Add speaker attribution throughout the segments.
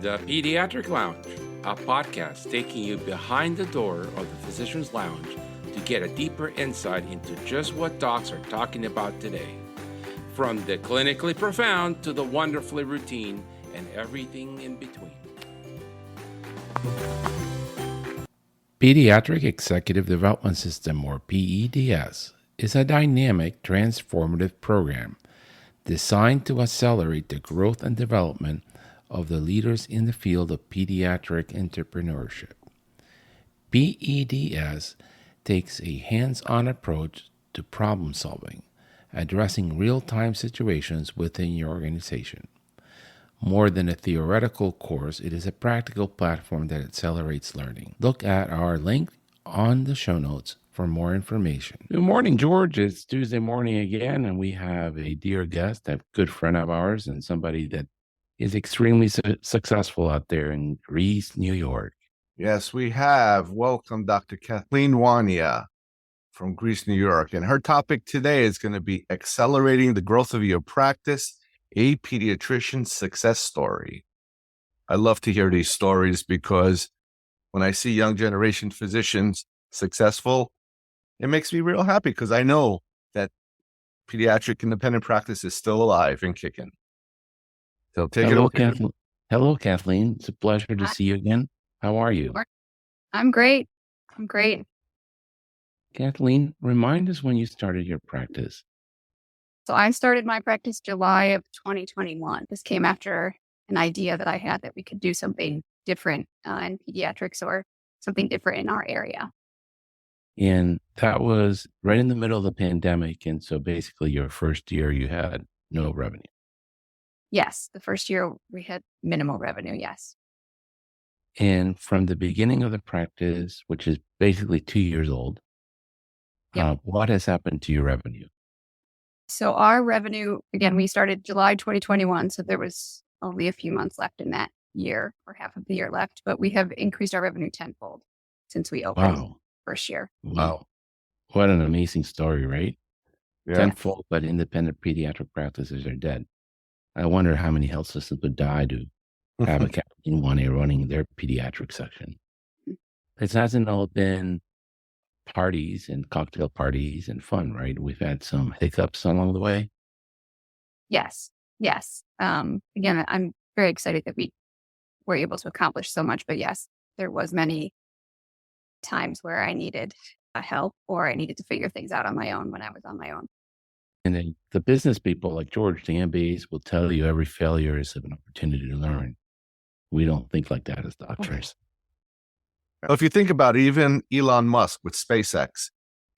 Speaker 1: The Pediatric Lounge, a podcast taking you behind the door of the physician's lounge to get a deeper insight into just what docs are talking about today. From the clinically profound to the wonderfully routine and everything in between. Pediatric Executive Development System, or PEDS, is a dynamic, transformative program designed to accelerate the growth and development of the leaders in the field of pediatric entrepreneurship. PEDS takes a hands-on approach to problem solving, addressing real-time situations within your organization. More than a theoretical course, it is a practical platform that accelerates learning. Look at our link on the show notes for more information. Good morning, George. It's Tuesday morning again, and we have a dear guest, a good friend of ours, and somebody that is extremely successful out there in Greece, New York.
Speaker 2: Yes, we have. Welcome, Dr. Kathleen Wania from Greece, New York. And her topic today is going to be accelerating the growth of your practice, a pediatrician success story. I love to hear these stories because when I see young generation physicians successful, it makes me real happy because I know that pediatric independent practice is still alive and kicking. So take it away.
Speaker 1: Hello, Kathleen. It's a pleasure to see you again. How are you?
Speaker 3: I'm great.
Speaker 1: Kathleen, remind us when you started your practice.
Speaker 3: So I started my practice July of 2021. This came after an idea that I had that we could do something different in pediatrics or something different in our area.
Speaker 1: And that was right in the middle of the pandemic. And so basically your first year you had no revenue.
Speaker 3: Yes. The first year we had minimal revenue. Yes.
Speaker 1: And from the beginning of the practice, which is basically 2 years old, what has happened to your revenue?
Speaker 3: So our revenue, again, we started July 2021. So there was only a few months left in that year or half of the year left, but we have increased our revenue tenfold since we opened first year.
Speaker 1: Wow. What an amazing story, right?
Speaker 2: Yeah.
Speaker 1: Tenfold, but independent pediatric practices are dead. I wonder how many health systems would die to have a Kathleen Wania running their pediatric section. It hasn't all been parties and cocktail parties and fun, right? We've had some hiccups along the way.
Speaker 3: Yes. Again, I'm very excited that we were able to accomplish so much, but yes, there was many times where I needed help or I needed to figure things out on my own when I was on my own.
Speaker 1: And then the business people like George, the MBAs, will tell you every failure is an opportunity to learn. We don't think like that as doctors.
Speaker 2: Well, if you think about it, even Elon Musk with SpaceX,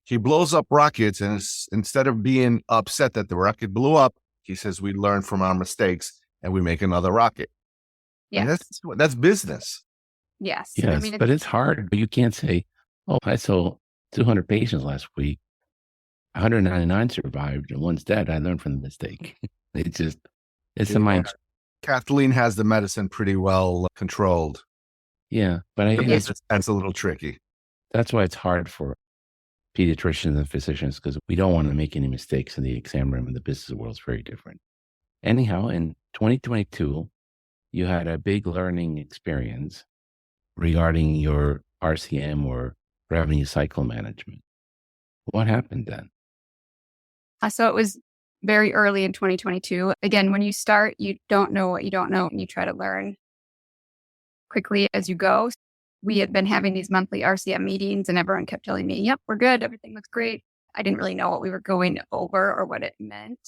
Speaker 2: he blows up rockets and instead of being upset that the rocket blew up, he says we learn from our mistakes and we make another rocket.
Speaker 3: Yes.
Speaker 2: And that's business.
Speaker 3: Yes.
Speaker 1: Yes, I mean, but it's hard. You can't say, oh, I saw 200 patients last week. 199 survived and one's dead. I learned from the mistake. It's a mind.
Speaker 2: Kathleen has the medicine pretty well controlled.
Speaker 1: Yeah, but
Speaker 2: that's a little tricky.
Speaker 1: That's why it's hard for pediatricians and physicians because we don't want to make any mistakes in the exam room and the business world is very different. Anyhow, in 2022, you had a big learning experience regarding your RCM or revenue cycle management. What happened then?
Speaker 3: So it was very early in 2022. Again, when you start, you don't know what you don't know and you try to learn quickly as you go. We had been having these monthly RCM meetings and everyone kept telling me, yep, we're good. Everything looks great. I didn't really know what we were going over or what it meant.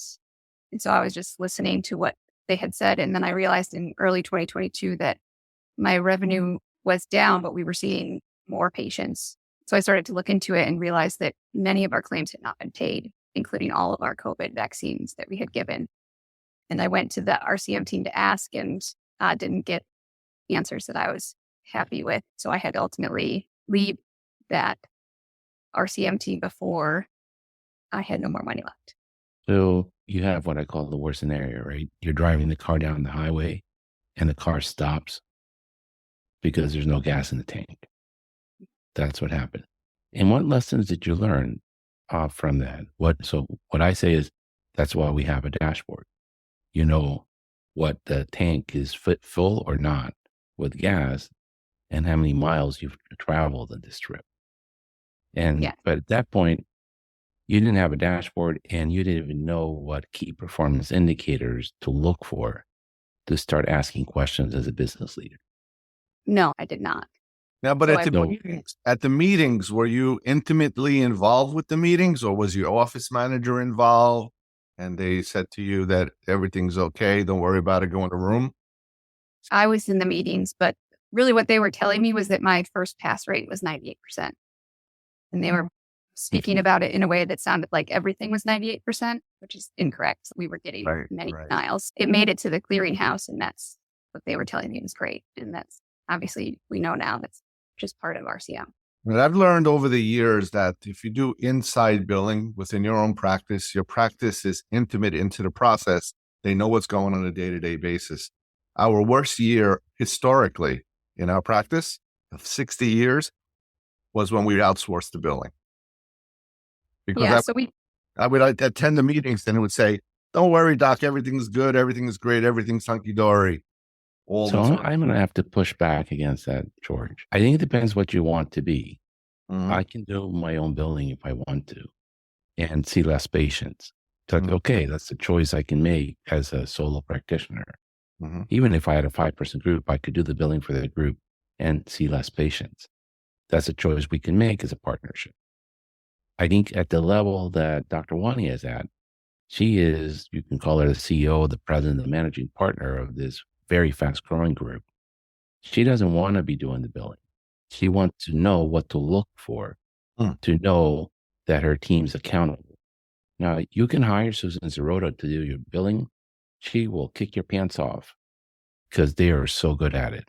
Speaker 3: And so I was just listening to what they had said. And then I realized in early 2022 that my revenue was down, but we were seeing more patients. So I started to look into it and realized that many of our claims had not been paid, including all of our COVID vaccines that we had given. And I went to the RCM team to ask and didn't get answers that I was happy with. So I had to ultimately leave that RCM team before I had no more money left.
Speaker 1: So you have what I call the worst scenario, right? You're driving the car down the highway and the car stops because there's no gas in the tank. That's what happened. And what lessons did you learn from that? What I say is that's why we have a dashboard. You know what the tank is full or not. with gas and how many miles you've traveled on this trip. And
Speaker 3: Yeah.
Speaker 1: but at that point, you didn't have a dashboard and you didn't even know what key performance indicators to look for to start asking questions as a business leader.
Speaker 3: No, I did not.
Speaker 2: Now, but
Speaker 3: So
Speaker 2: at the meetings, were you intimately involved with the meetings, or was your office manager involved? And they said to you that everything's okay, don't worry about it, go in the room.
Speaker 3: I was in the meetings, but really what they were telling me was that my first pass rate was 98%. And they were speaking about it in a way that sounded like everything was 98%, which is incorrect. We were getting many denials. It made it to the clearinghouse, and that's what they were telling me was great. And that's obviously, we know now that's just part of RCM.
Speaker 2: But I've learned over the years that if you do inside billing within your own practice, your practice is intimate into the process. They know what's going on a day-to-day basis. Our worst year historically in our practice of 60 years was when we outsourced the billing. Because I would attend the meetings and it would say, don't worry, doc, everything's good, everything's great, everything's hunky-dory.
Speaker 1: So I'm going to have to push back against that, George. I think it depends what you want to be. I can do my own billing if I want to and see less patients. So, okay, that's a choice I can make as a solo practitioner. Even if I had a 5-person group, I could do the billing for the group and see less patients. That's a choice we can make as a partnership. I think at the level that Dr. Wania is at, she is, you can call her the CEO, the president, the managing partner of this very fast growing group. She doesn't want to be doing the billing. She wants to know what to look for to know that her team's accountable. Now, you can hire Susan Sirrota to do your billing. She will kick your pants off because they are so good at it.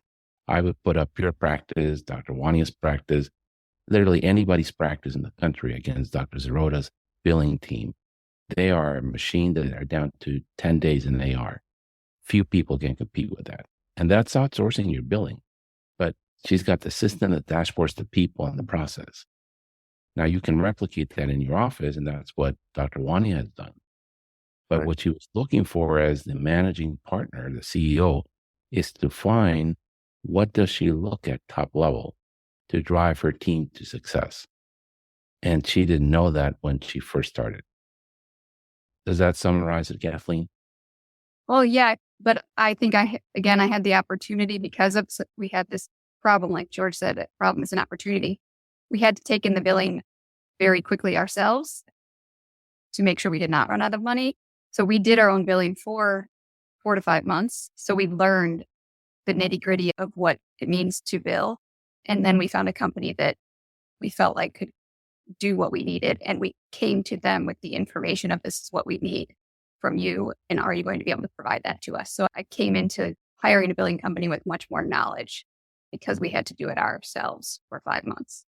Speaker 1: I would put up your practice, Dr. Wania's practice, literally anybody's practice in the country against Dr. Sirrota's billing team. They are a machine that are down to 10 days in AR. Few people can compete with that. And that's outsourcing your billing. But she's got the system that dashboards the people in the process. Now you can replicate that in your office, and that's what Dr. Wania has done. But what she was looking for as the managing partner, the CEO, is to find what does she look at top level to drive her team to success. And she didn't know that when she first started. Does that summarize it, Kathleen?
Speaker 3: Well, yeah, but I think I had the opportunity because we had this problem, like George said, a problem is an opportunity. We had to take in the billing very quickly ourselves to make sure we did not run out of money. So we did our own billing for 4 to 5 months. So we learned the nitty gritty of what it means to bill. And then we found a company that we felt like could do what we needed. And we came to them with the information of this is what we need from you. And are you going to be able to provide that to us? So I came into hiring a billing company with much more knowledge because we had to do it ourselves for 5 months.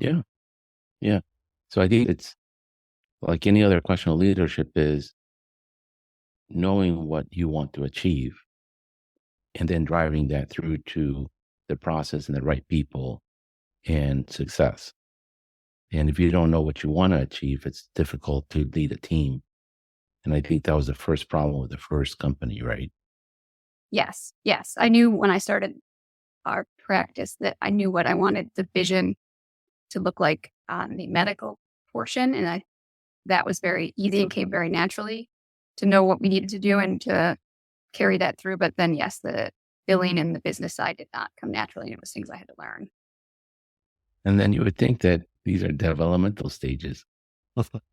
Speaker 1: Yeah. Yeah. So I think it's like any other question of leadership is knowing what you want to achieve and then driving that through to the process and the right people and success. And if you don't know what you want to achieve, it's difficult to lead a team. And I think that was the first problem with the first company, right?
Speaker 3: Yes. I knew when I started our practice that I knew what I wanted the vision to look like on the medical portion. And that was very easy and came very naturally to know what we needed to do and to carry that through. But then, yes, the billing and the business side did not come naturally. It was things I had to learn.
Speaker 1: And then you would think that these are developmental stages.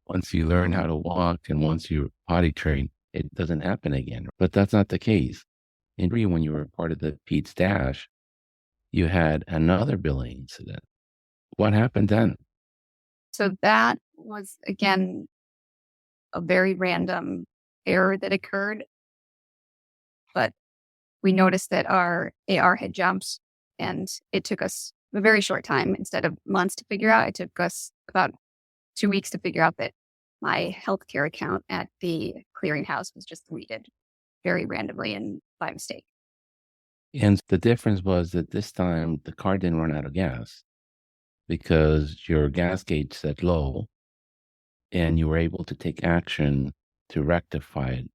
Speaker 1: Once you learn how to walk and once you're potty trained, it doesn't happen again. But that's not the case. In when you were part of the PEDS Dash, you had another billing incident. What happened then?
Speaker 3: So that was, again, a very random error that occurred. But we noticed that our AR had jumped and it took us a very short time. Instead of months to figure out, it took us about 2 weeks to figure out that my healthcare account at the clearinghouse was just deleted very randomly and by mistake.
Speaker 1: And the difference was that this time the car didn't run out of gas because your gas gauge set low and you were able to take action to rectify it.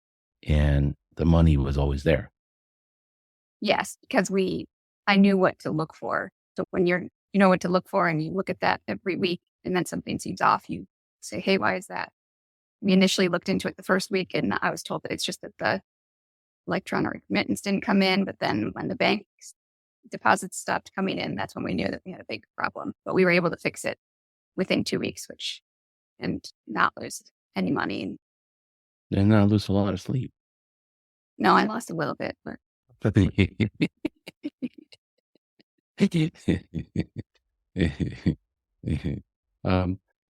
Speaker 1: And the money was always there.
Speaker 3: Yes, because we I knew what to look for. So when you know what to look for and you look at that every week and then something seems off, you say, hey, why is that? We initially looked into it the first week and I was told that it's just that the electronic remittance didn't come in. But then when the bank deposits stopped coming in, that's when we knew that we had a big problem. But we were able to fix it within 2 weeks, and not lose any money.
Speaker 1: And not lose a lot of sleep.
Speaker 3: No, I lost a little bit, but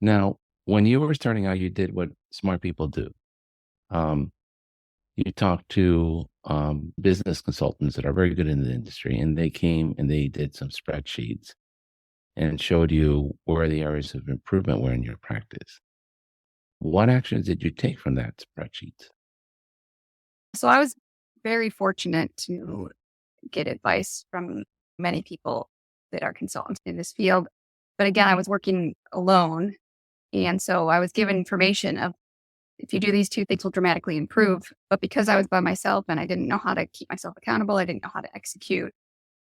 Speaker 1: Now, when you were starting out, you did what smart people do. You talked to business consultants that are very good in the industry, and they came and they did some spreadsheets and showed you where the areas of improvement were in your practice. What actions did you take from that spreadsheet?
Speaker 3: so I was very fortunate to get advice from many people that are consultants in this field. But again, I was working alone. And so I was given information of if you do these two things will dramatically improve. But because I was by myself and I didn't know how to keep myself accountable, I didn't know how to execute.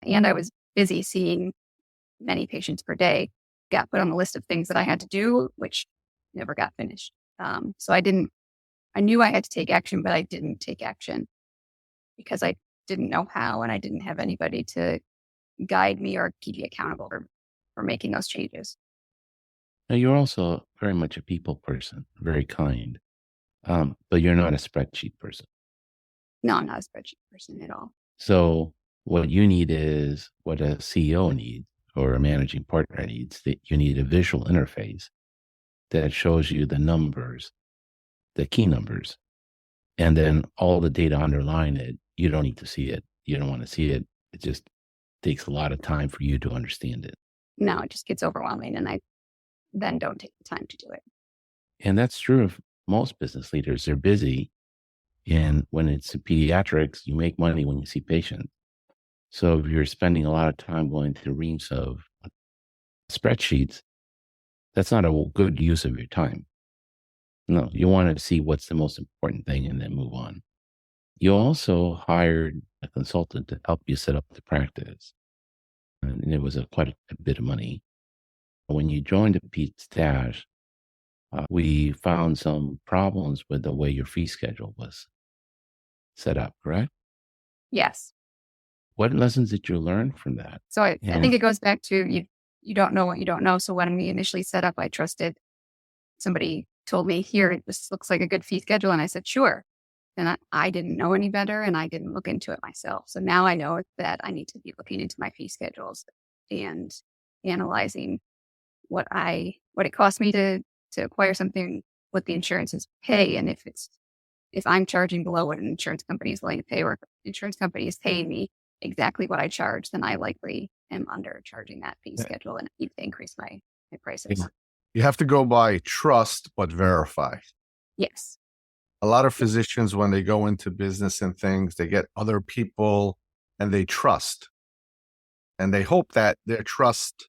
Speaker 3: And I was busy seeing many patients per day, got put on the list of things that I had to do, which never got finished. So I knew I had to take action, but I didn't take action because I didn't know how and I didn't have anybody to guide me or keep me accountable for making those changes.
Speaker 1: Now, you're also very much a people person, very kind, but you're not a spreadsheet person.
Speaker 3: No, I'm not a spreadsheet person at all.
Speaker 1: So what you need is what a CEO needs or a managing partner needs. That you need a visual interface that shows you the numbers, the key numbers, and then all the data underlying it. You don't need to see it. You don't want to see it. It just takes a lot of time for you to understand it.
Speaker 3: No, it just gets overwhelming and I then don't take the time to do it.
Speaker 1: And that's true of most business leaders. They're busy. And when it's pediatrics, you make money when you see patients. So if you're spending a lot of time going through reams of spreadsheets, that's not a good use of your time. No, you want to see what's the most important thing and then move on. You also hired a consultant to help you set up the practice. And it was quite a bit of money. When you joined the PEDS, we found some problems with the way your fee schedule was set up, correct?
Speaker 3: Yes.
Speaker 1: What lessons did you learn from that?
Speaker 3: So I think it goes back to you don't know what you don't know. So when we initially set up, I trusted somebody told me, here, this looks like a good fee schedule. And I said, sure. And I didn't know any better and I didn't look into it myself. So now I know that I need to be looking into my fee schedules and analyzing what it costs me to acquire something, what the insurances pay. And if I'm charging below what an insurance company is willing to pay, or if an insurance company is paying me exactly what I charge, then I likely am undercharging that fee schedule and need to increase my prices.
Speaker 2: You have to go by trust, but verify.
Speaker 3: Yes.
Speaker 2: A lot of physicians, when they go into business and things, they get other people and they trust. And they hope that their trust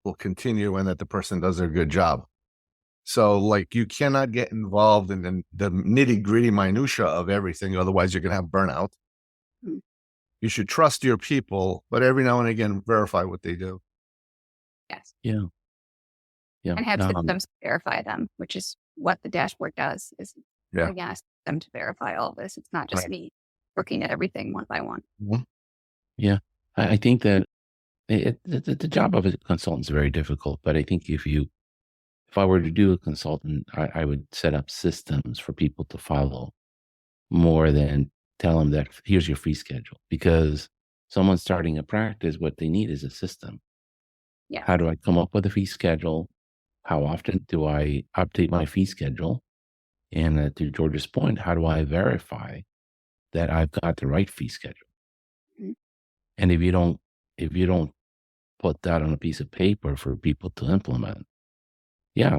Speaker 2: will continue and that the person does a good job. So like you cannot get involved in the nitty gritty minutia of everything. Otherwise you're going to have burnout. Mm-hmm. You should trust your people, but every now and again, verify what they do.
Speaker 3: Yes.
Speaker 1: Yeah.
Speaker 3: And have systems to verify them, which is what the dashboard does is ask them to verify all this. It's not just me looking at everything one by one.
Speaker 2: Mm-hmm.
Speaker 1: Yeah. I think that the job of a consultant is very difficult, but I think if I were to do a consultant, I would set up systems for people to follow more than tell them that here's your fee schedule, because someone starting a practice, what they need is a system.
Speaker 3: Yeah.
Speaker 1: How do I come up with a fee schedule? How often do I update my fee schedule? And to George's point, how do I verify that I've got the right fee schedule? Mm-hmm. And if you don't put that on a piece of paper for people to implement,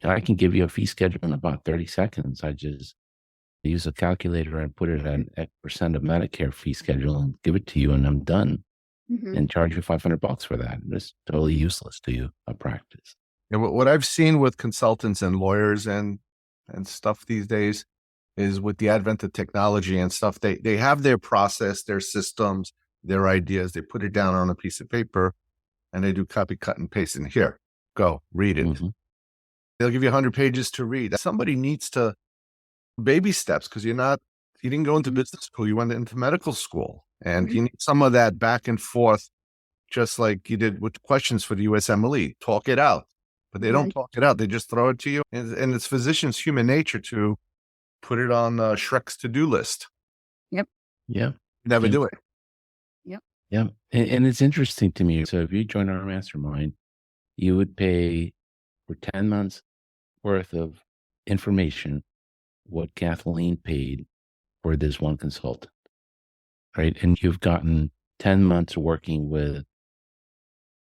Speaker 1: I can give you a fee schedule in about 30 seconds. I just use a calculator and put it at X percent of Medicare fee schedule and give it to you, and I'm done. Mm-hmm. And charge you $500 for that. It's totally useless to you, a practice.
Speaker 2: Yeah, what I've seen with consultants and lawyers and stuff these days is with the advent of technology and stuff, they have their process, their systems, their ideas, they put it down on a piece of paper, and they do copy, cut, and paste. And here, go, read it.
Speaker 1: Mm-hmm.
Speaker 2: They'll give you 100 pages to read. Somebody needs to baby steps, because you didn't go into business school, you went into medical school, and you need some of that back and forth, just like you did with questions for the USMLE. Talk it out, but they don't talk it out. They just throw it to you. And it's physicians' human nature to put it on Shrek's to-do list.
Speaker 3: Yep.
Speaker 1: Yeah.
Speaker 2: Never do it.
Speaker 3: Yep.
Speaker 1: Yeah. And it's interesting to me. So if you join our mastermind, you would pay for 10 months worth of information what Kathleen paid for this one consultant, right? And you've gotten 10 months working with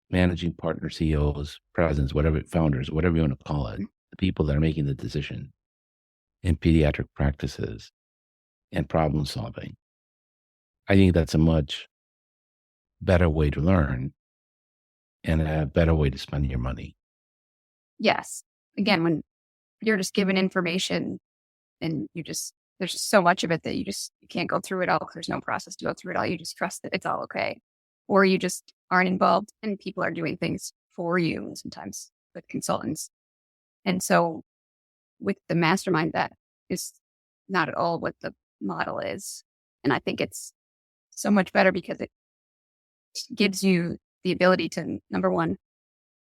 Speaker 1: managing partner CEOs, presidents, whatever, founders, whatever you want to call it, the people that are making the decision in pediatric practices and problem solving. I think that's a much better way to learn and a better way to spend your money.
Speaker 3: Yes. Again, when you're just given information and there's just so much of it that you can't go through it all. There's no process to go through it all. You just trust that it's all okay. Or you just aren't involved and people are doing things for you, sometimes with consultants. And so with the mastermind, that is not at all what the model is. And I think it's so much better because it gives you the ability to, number one,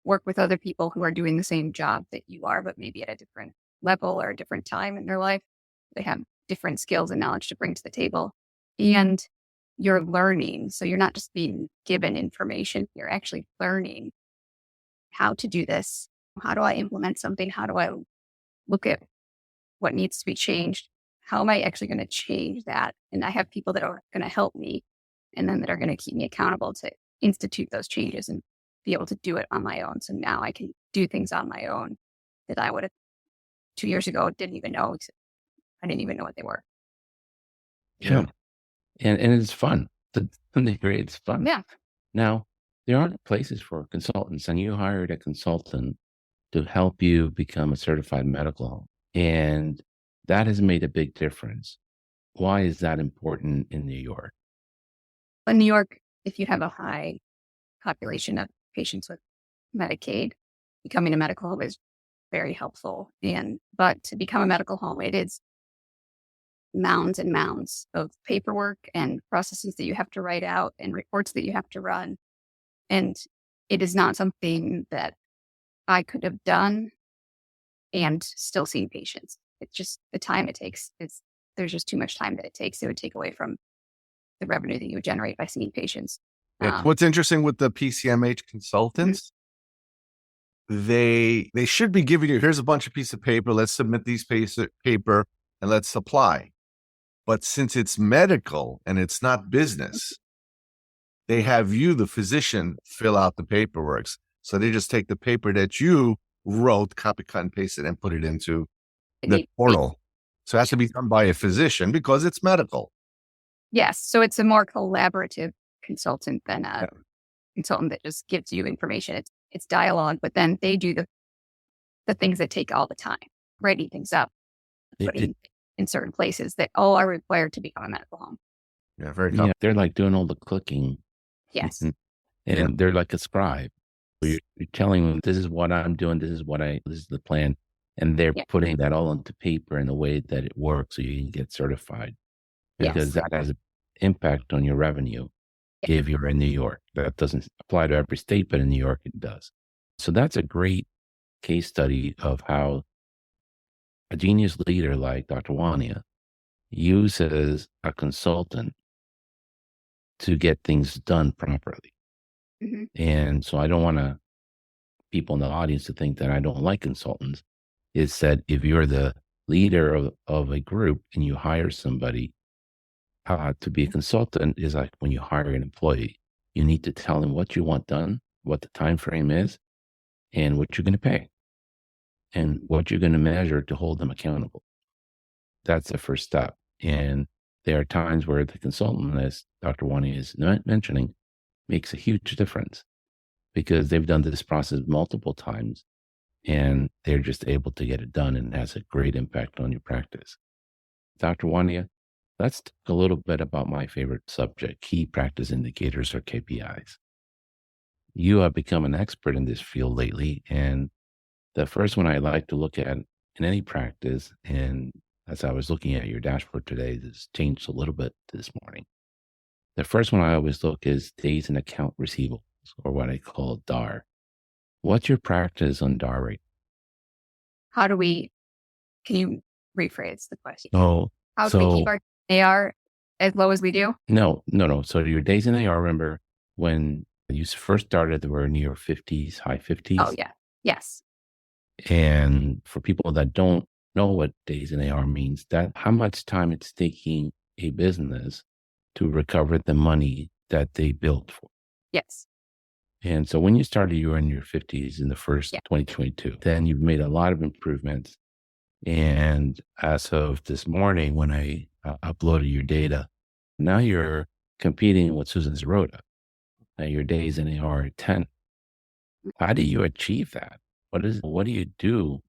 Speaker 3: work with other people who are doing the same job that you are, but maybe at a different level or a different time in their life. They have different skills and knowledge to bring to the table. And you're learning. So you're not just being given information, you're actually learning how to do this. How do I implement something? How do I look at what needs to be changed? How am I actually going to change that? And I have people that are going to help me and then that are going to keep me accountable to institute those changes and be able to do it on my own. So now I can do things on my own that I would have 2 years ago didn't even know. I didn't even know what they were.
Speaker 1: Yeah. And it's fun. It's fun.
Speaker 3: Yeah.
Speaker 1: Now, there aren't places for consultants, and you hired a consultant to help you become a certified medical home. And that has made a big difference. Why is that important in New York?
Speaker 3: In New York, if you have a high population of patients with Medicaid, becoming a medical home is very helpful. But to become a medical home, it is mounds and mounds of paperwork and processes that you have to write out and reports that you have to run. And it is not something that I could have done and still seen patients. It's just the time it takes. There's just too much time that it takes. It would take away from the revenue that you would generate by seeing patients.
Speaker 2: What's interesting with the PCMH consultants, they should be giving you, here's a bunch of pieces of paper, let's submit these paper and let's apply. But since it's medical and it's not business, they have you, the physician, fill out the paperwork. So they just take the paper that you wrote, copy, cut, and paste it, and put it into the portal. So it has to be done by a physician because it's medical.
Speaker 3: Yes. So it's a more collaborative consultant than a consultant that just gives you information. It's dialogue, but then they do the things that take all the time, writing things up, putting in certain places that all are required to become a medical home.
Speaker 2: Yeah, very tough.
Speaker 1: Yeah, they're like doing all the clicking.
Speaker 3: Yes.
Speaker 1: And they're like a scribe. You're telling them, this is what I'm doing, this is the plan. And they're putting that all onto paper in the way that it works so you can get certified. Because that has an impact on your revenue if you're in New York. That doesn't apply to every state, but in New York it does. So that's a great case study of how a genius leader like Dr. Wania uses a consultant to get things done properly.
Speaker 3: Mm-hmm.
Speaker 1: And so I don't want people in the audience to think that I don't like consultants. It's that if you're the leader of a group and you hire somebody to be a consultant, is like when you hire an employee, you need to tell them what you want done, what the time frame is, and what you're going to pay, and what you're going to measure to hold them accountable. That's the first step. And there are times where the consultant, as Dr. Wania is mentioning, makes a huge difference because they've done this process multiple times and they're just able to get it done, and it has a great impact on your practice. Dr. Wania, Let's talk a little bit about my favorite subject, key practice indicators or KPIs. You have become an expert in this field lately, and the first one I like to look at in any practice, and as I was looking at your dashboard today, this changed a little bit this morning. The first one I always look is days in account receivables, or what I call DAR. What's your practice on DAR rate?
Speaker 3: Can you rephrase the question?
Speaker 1: Oh,
Speaker 3: How do we keep our AR as low as we do?
Speaker 1: No. So your days in AR, remember when you first started, they were in your 50s, high 50s.
Speaker 3: Oh, yeah. Yes.
Speaker 1: And for people that don't know what days in AR means, that how much time it's taking a business to recover the money that they billed for.
Speaker 3: Yes.
Speaker 1: And so when you started, you were in your 50s in the first 2022. Then you've made a lot of improvements. And as of this morning, when I uploaded your data, now you're competing with Susan Sirrota. Now your days in AR are 10. How do you achieve that? What do you do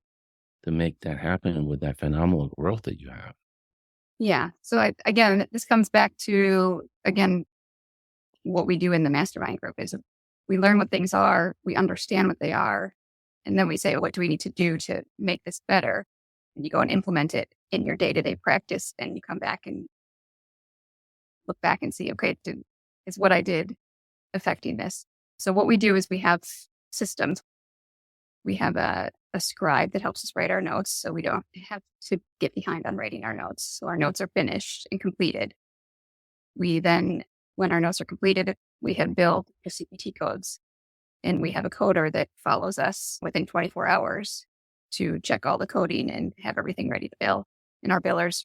Speaker 1: to make that happen with that phenomenal growth that you have?
Speaker 3: Yeah. So again, this comes back to, what we do in the mastermind group is we learn what things are, we understand what they are, and then we say, what do we need to do to make this better? And you go and implement it in your day-to-day practice, and you come back and look back and see, okay, is what I did affecting this? So what we do is we have systems. We have a scribe that helps us write our notes, so we don't have to get behind on writing our notes. So our notes are finished and completed. We then, when our notes are completed, we have built the CPT codes, and we have a coder that follows us within 24 hours to check all the coding and have everything ready to bill. And our billers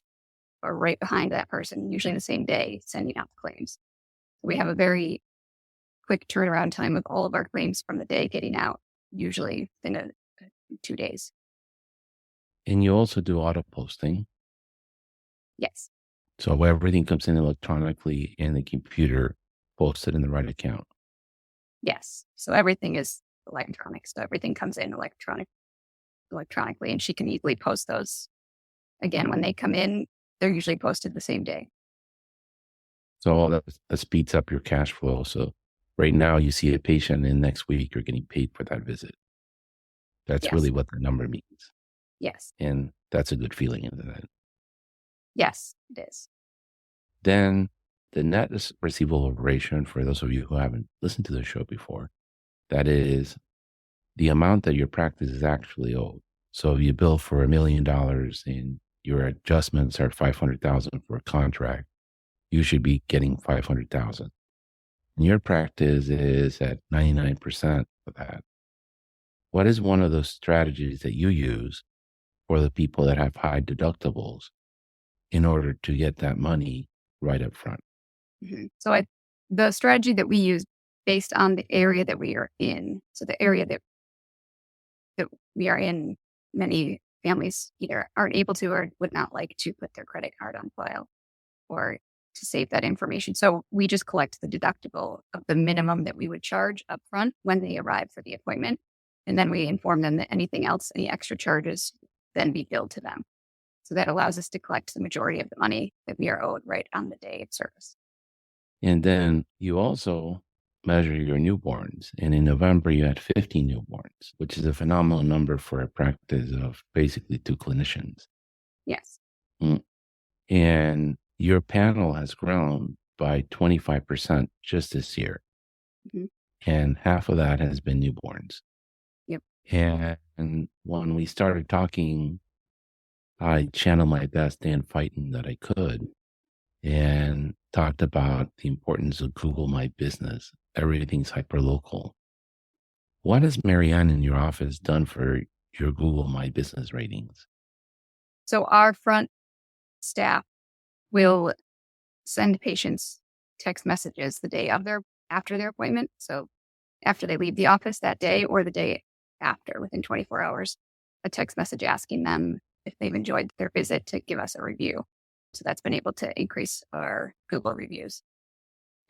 Speaker 3: are right behind that person, usually the same day, sending out the claims. We have a very quick turnaround time of all of our claims from the day getting out, usually in 2 days.
Speaker 1: And you also do auto posting.
Speaker 3: Yes.
Speaker 1: So everything comes in electronically and the computer posted in the right account.
Speaker 3: Yes. So everything is electronic. So everything comes in electronically, and she can easily post those. Again, when they come in, they're usually posted the same day.
Speaker 1: So all that speeds up your cash flow. So right now you see a patient, and next week you're getting paid for that visit. That's really what the number means.
Speaker 3: Yes.
Speaker 1: And that's a good feeling, isn't it?
Speaker 3: Yes, it is.
Speaker 1: Then the net receivable operation, for those of you who haven't listened to the show before, that is the amount that your practice is actually owed. So if you bill for $1 million and your adjustments are $500,000 for a contract, you should be getting $500,000. And your practice is at 99% of that. What is one of those strategies that you use for the people that have high deductibles in order to get that money right up front?
Speaker 3: Mm-hmm. So the strategy that we use based on the area that we are in. So the area that we are in, many families either aren't able to or would not like to put their credit card on file or to save that information. So we just collect the deductible of the minimum that we would charge up front when they arrive for the appointment. And then we inform them that anything else, any extra charges, then be billed to them. So that allows us to collect the majority of the money that we are owed right on the day of service.
Speaker 1: And then you also measure your newborns. And in November, you had 50 newborns, which is a phenomenal number for a practice of basically 2 clinicians.
Speaker 3: Yes.
Speaker 1: And your panel has grown by 25% just this year. Mm-hmm. And half of that has been newborns.
Speaker 3: Yep.
Speaker 1: And when we started talking, I channeled my best Dan Fighton that I could and talked about the importance of Google My Business. Everything's hyperlocal. What has Marianne in your office done for your Google My Business ratings?
Speaker 3: So our front staff will send patients text messages the day of after their appointment. So after they leave the office that day or the day after, within 24 hours, a text message asking them if they've enjoyed their visit to give us a review. So that's been able to increase our Google reviews.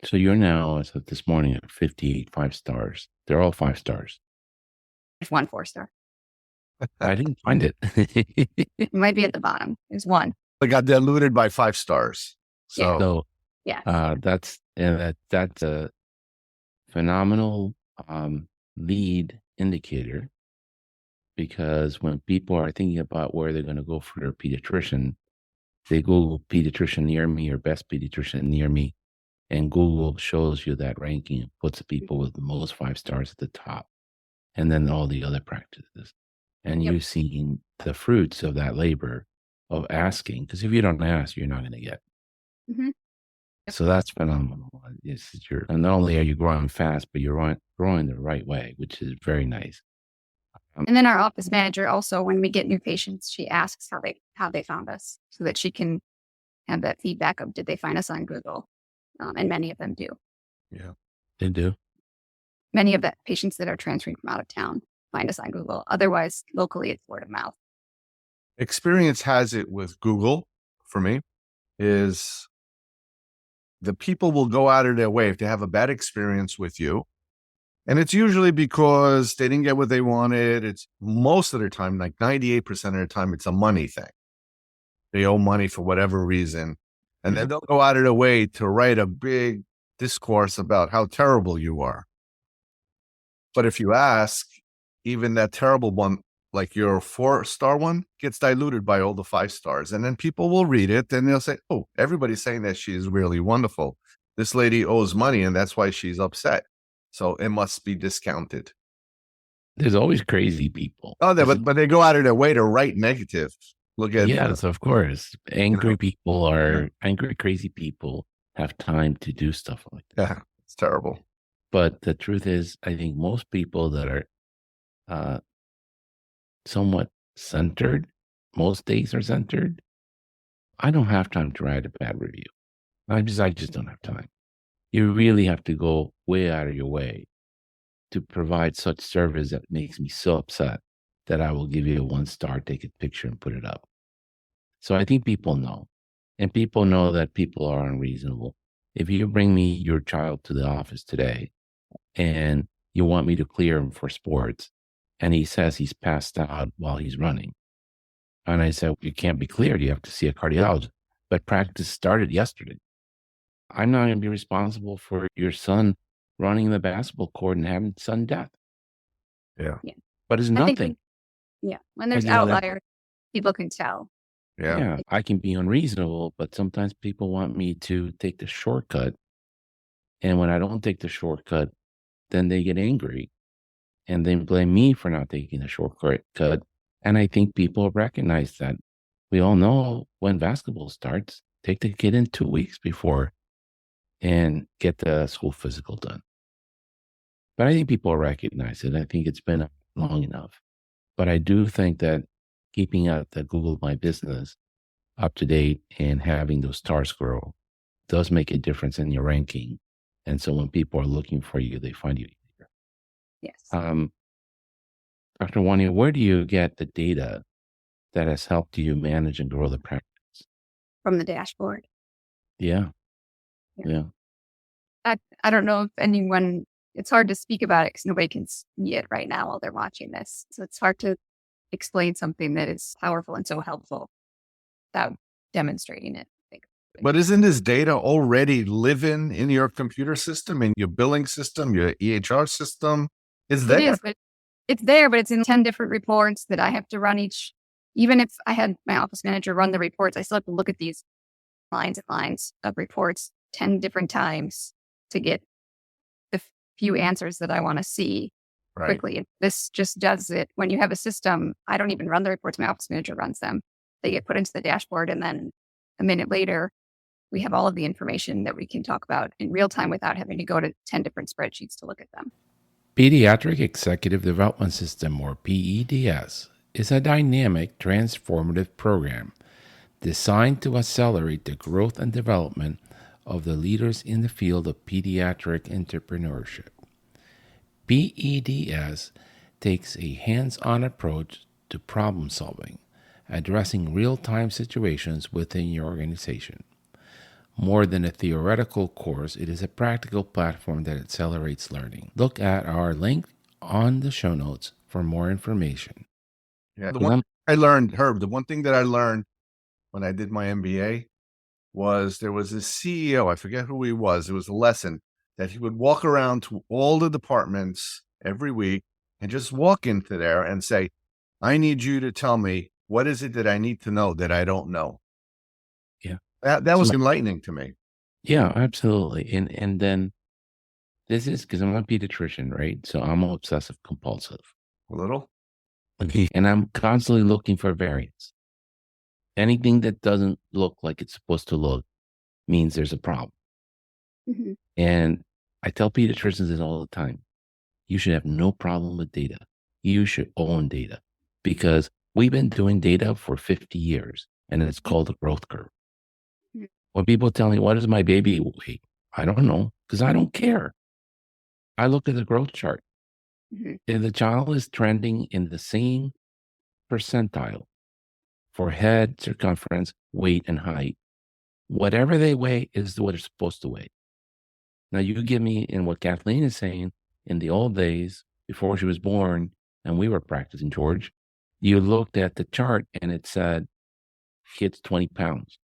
Speaker 1: So you're now, as of this morning, at 58 5 stars. They're all 5 stars.
Speaker 3: There's 1 4-star.
Speaker 1: I didn't find it.
Speaker 3: It might be at the bottom. There's 1.
Speaker 2: I got diluted by 5 stars.
Speaker 3: Yeah.
Speaker 1: So
Speaker 3: Yeah.
Speaker 1: that's a phenomenal lead indicator, because when people are thinking about where they're going to go for their pediatrician, they Google pediatrician near me or best pediatrician near me, and Google shows you that ranking and puts the people with the most 5 stars at the top, and then all the other practices. And
Speaker 3: Yep.
Speaker 1: you've seen the fruits of that labor of asking, because if you don't ask, you're not going to get.
Speaker 3: hmm
Speaker 1: So that's phenomenal. And not only are you growing fast, but you're growing the right way, which is very nice.
Speaker 3: And then our office manager also, when we get new patients, she asks how they found us, so that she can have that feedback of, did they find us on Google? And many of them do.
Speaker 2: Yeah.
Speaker 1: They do.
Speaker 3: Many of the patients that are transferring from out of town find us on Google. Otherwise, locally, it's word of mouth.
Speaker 2: Experience has it with Google, for me, is the people will go out of their way if they have a bad experience with you. And it's usually because they didn't get what they wanted. It's most of the time, like 98% of the time, it's a money thing. They owe money for whatever reason. And then they'll go out of their way to write a big discourse about how terrible you are. But if you ask, even that terrible one, like your 4-star one, gets diluted by all the 5 stars. And then people will read it and they'll say, oh, everybody's saying that she's really wonderful. This lady owes money and that's why she's upset. So it must be discounted.
Speaker 1: There's always crazy people.
Speaker 2: Oh, but they go out of their way to write negative. Look at
Speaker 1: yes, of course. Angry people are angry, crazy people have time to do stuff like that.
Speaker 2: Yeah, it's terrible.
Speaker 1: But the truth is, I think most people that are somewhat centered, most days are centered. I don't have time to write a bad review. I just don't have time. You really have to go way out of your way to provide such service that makes me so upset that I will give you a 1-star, take a picture and put it up. So I think people know, and people know that people are unreasonable. If you bring me your child to the office today and you want me to clear him for sports, and he says he's passed out while he's running, and I said, you can't be cleared. You have to see a cardiologist. But practice started yesterday. I'm not going to be responsible for your son running the basketball court and having sudden death.
Speaker 2: Yeah.
Speaker 1: But it's nothing.
Speaker 3: When there's outliers, people can tell.
Speaker 2: Yeah.
Speaker 1: I can be unreasonable, but sometimes people want me to take the shortcut. And when I don't take the shortcut, then they get angry and then blame me for not taking the shortcut. And I think people recognize that. We all know when basketball starts, take the kid in 2 weeks before and get the school physical done. But I think people recognize it. I think it's been long enough. But I do think that keeping out the Google My Business up to date and having those stars grow does make a difference in your ranking. And so when people are looking for you, they find you easier.
Speaker 3: Yes.
Speaker 1: Dr. Wania, where do you get the data that has helped you manage and grow the practice?
Speaker 3: From the dashboard.
Speaker 1: Yeah.
Speaker 3: I don't know if anyone, it's hard to speak about it because nobody can see it right now while they're watching this. So it's hard to explain something that is powerful and so helpful without demonstrating it. I think.
Speaker 2: But isn't this data already living in your computer system, in your billing system, your EHR system? It's there.
Speaker 3: It is, but it's there, but it's in 10 different reports that I have to run each. Even if I had my office manager run the reports, I still have to look at these lines and lines of reports 10 different times to get the few answers that I want to see quickly. And this just does it. When you have a system, I don't even run the reports. My office manager runs them. They get put into the dashboard. And then a minute later, we have all of the information that we can talk about in real time without having to go to 10 different spreadsheets to look at them.
Speaker 1: Pediatric Executive Development System, or PEDS, is a dynamic, transformative program designed to accelerate the growth and development of the leaders in the field of pediatric entrepreneurship. PEDS takes a hands-on approach to problem solving, addressing real-time situations within your organization. More than a theoretical course, it is a practical platform that accelerates learning. Look at our link on the show notes for more information.
Speaker 2: Yeah, the one thing that I learned when I did my MBA was there was a CEO, I forget who he was. It was a lesson that he would walk around to all the departments every week and just walk into there and say, I need you to tell me, what is it that I need to know that I don't know?
Speaker 1: Yeah.
Speaker 2: That was
Speaker 1: So,
Speaker 2: enlightening to me.
Speaker 1: yeah, absolutely. And then this is because I'm a pediatrician, right? So I'm obsessive compulsive.
Speaker 2: A little.
Speaker 1: And I'm constantly looking for variance. Anything that doesn't look like it's supposed to look means there's a problem.
Speaker 3: Mhm.
Speaker 1: And I tell pediatricians this all the time. You should have no problem with data. You should own data because we've been doing data for 50 years and it's called a growth curve.
Speaker 3: Mhm.
Speaker 1: When people tell me, what is my baby weight? I don't know because I don't care. I look at the growth chart.
Speaker 3: Mhm.
Speaker 1: If the child is trending in the same percentile for head, circumference, weight, and height, whatever they weigh is what it's supposed to weigh. Now, you give me in what Kathleen is saying in the old days before she was born and we were practicing, George, you looked at the chart and it said, kid's 20 pounds.